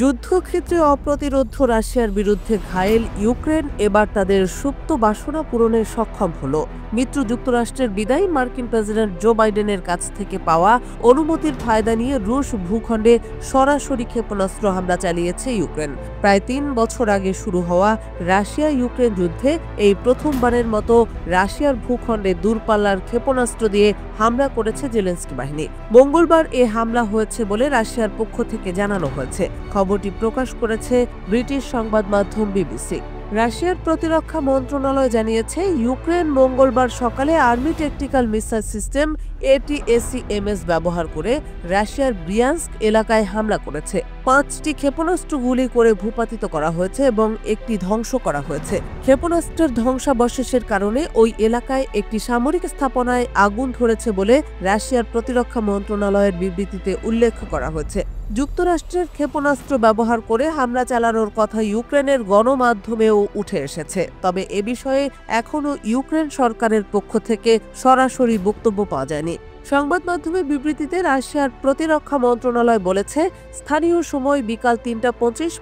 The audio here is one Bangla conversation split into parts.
যুদ্ধক্ষেত্রে অপ্রতিরোধ্য রাশিয়ার বিরুদ্ধে ঘায়েল ইউক্রেন এবার তাদের সুপ্ত বাসনা পূরণে সক্ষম হলো। মিত্র যুক্তরাষ্ট্রের বিদায়ী মার্কিন প্রেসিডেন্ট জো বাইডেনের কাছ থেকে পাওয়া অনুমতির ফায়দা নিয়ে রুশ ভূখণ্ডে সরাসরি ক্ষেপণাস্ত্র হামলা চালিয়েছে ইউক্রেন। প্রায় ৩ বছর আগে শুরু হওয়া রাশিয়া ইউক্রেন যুদ্ধে এই প্রথমবারের মতো রাশিয়ার ভূখণ্ডে দূরপাল্লার ক্ষেপণাস্ত্র দিয়ে হামলা করেছে জেলেনস্কি বাহিনী। মঙ্গলবার এ হামলা হয়েছে বলে রাশিয়ার পক্ষ থেকে জানানো হয়েছে। খবরটি প্রকাশ করেছে ব্রিটিশ সংবাদ মাধ্যম বিবিসি। রাশিয়ার প্রতিরক্ষা মন্ত্রণালয় জানিয়েছে, ইউক্রেন মঙ্গলবার সকালে army tactical missile system ATACMS ব্যবহার করে রাশিয়ার ব্রিয়ান্স্ক এলাকায় হামলা করেছে। ৫টি ক্ষেপণাস্ত্র গুলি করে ভূপাতিত করা হয়েছে এবং একটি ধ্বংস করা হয়েছে। ক্ষেপণাস্ত্রের ধ্বংসাবশেষের কারণে ওই এলাকায় একটি সামরিক স্থাপনায় আগুন ধরেছে বলে রাশিয়ার প্রতিরক্ষা মন্ত্রণালয়ের বিবৃতিতে উল্লেখ করা হয়েছে। যুক্তরাষ্ট্রের ক্ষেপণাস্ত্র ব্যবহার করে হামলা চালানোর কথা ইউক্রেনের গণমাধ্যমেও উঠে এসেছে। তবে এ বিষয়ে এখনও ইউক্রেন সরকারের পক্ষ থেকে সরাসরি বক্তব্য পাওয়া যায়নি। সংবাদ মাধ্যমের বিবৃতিতে রাশিয়ার প্রতিরক্ষা মন্ত্রণালয় বলেছে, স্থানীয় সময় বিকাল ৩টা ২৫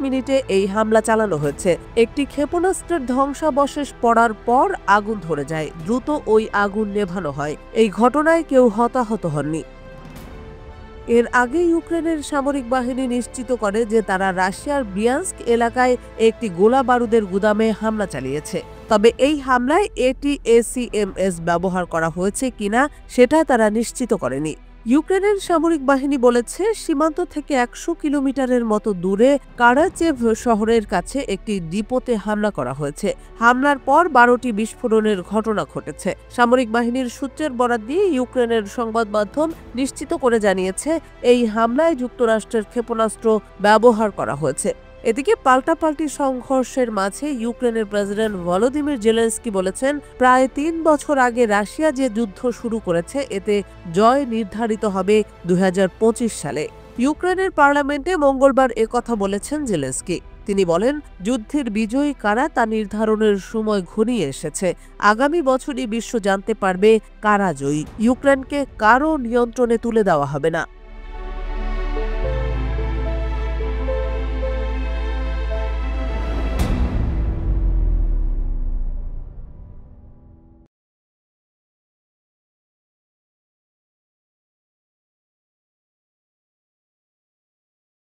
এই হামলা চালানো হয়েছে। একটি ক্ষেপণাস্ত্রের ধ্বংসাবশেষ পড়ার পর আগুন ধরে যায়। দ্রুত ওই আগুন নেভানো হয়। এই ঘটনায় কেউ হতাহত হননি। এর আগে ইউক্রেনের সামরিক বাহিনী নিশ্চিত করে যে তারা রাশিয়ার ব্রিয়ান্স্ক এলাকায় একটি গোলা বারুদের গুদামে হামলা চালিয়েছে। তবে এই হামলায় ATACMS ব্যবহার করা হয়েছে কিনা সেটা তারা নিশ্চিত করেনি। ইউক্রেনের সামরিক বাহিনী বলেছে, সীমান্ত থেকে ১০০ কিলোমিটারের মতো দূরে কারাচেভ শহরের কাছে একটি ডিপোতে হামলা করা হয়েছে। হামলার পর ১২টি বিস্ফোরণের ঘটনা ঘটেছে। সামরিক বাহিনীর সূত্রের বরাত দিয়ে ইউক্রেনের সংবাদ মাধ্যম নিশ্চিত করে জানিয়েছে, এই হামলায় যুক্তরাষ্ট্রের ক্ষেপণাস্ত্র ব্যবহার করা হয়েছে। এদিকে পাল্টাপাল্টি সংঘর্ষের মাঝে ইউক্রেনের প্রেসিডেন্ট ভলোদিমির জেলেনস্কি বলেছেন, প্রায় ৩ বছর আগে রাশিয়া যে যুদ্ধ শুরু করেছে এতে জয় নির্ধারিত হবে ২০২৫ সালে। ইউক্রেনের পার্লামেন্টে মঙ্গলবার একথা বলেছেন জেলেনস্কি। তিনি বলেন, যুদ্ধের বিজয়ী কারা তা নির্ধারণের সময় ঘনিয়ে এসেছে। আগামী বছরই বিশ্ব জানতে পারবে কারা জয়ী। ইউক্রেনকে কারও নিয়ন্ত্রণে তুলে দেওয়া হবে না।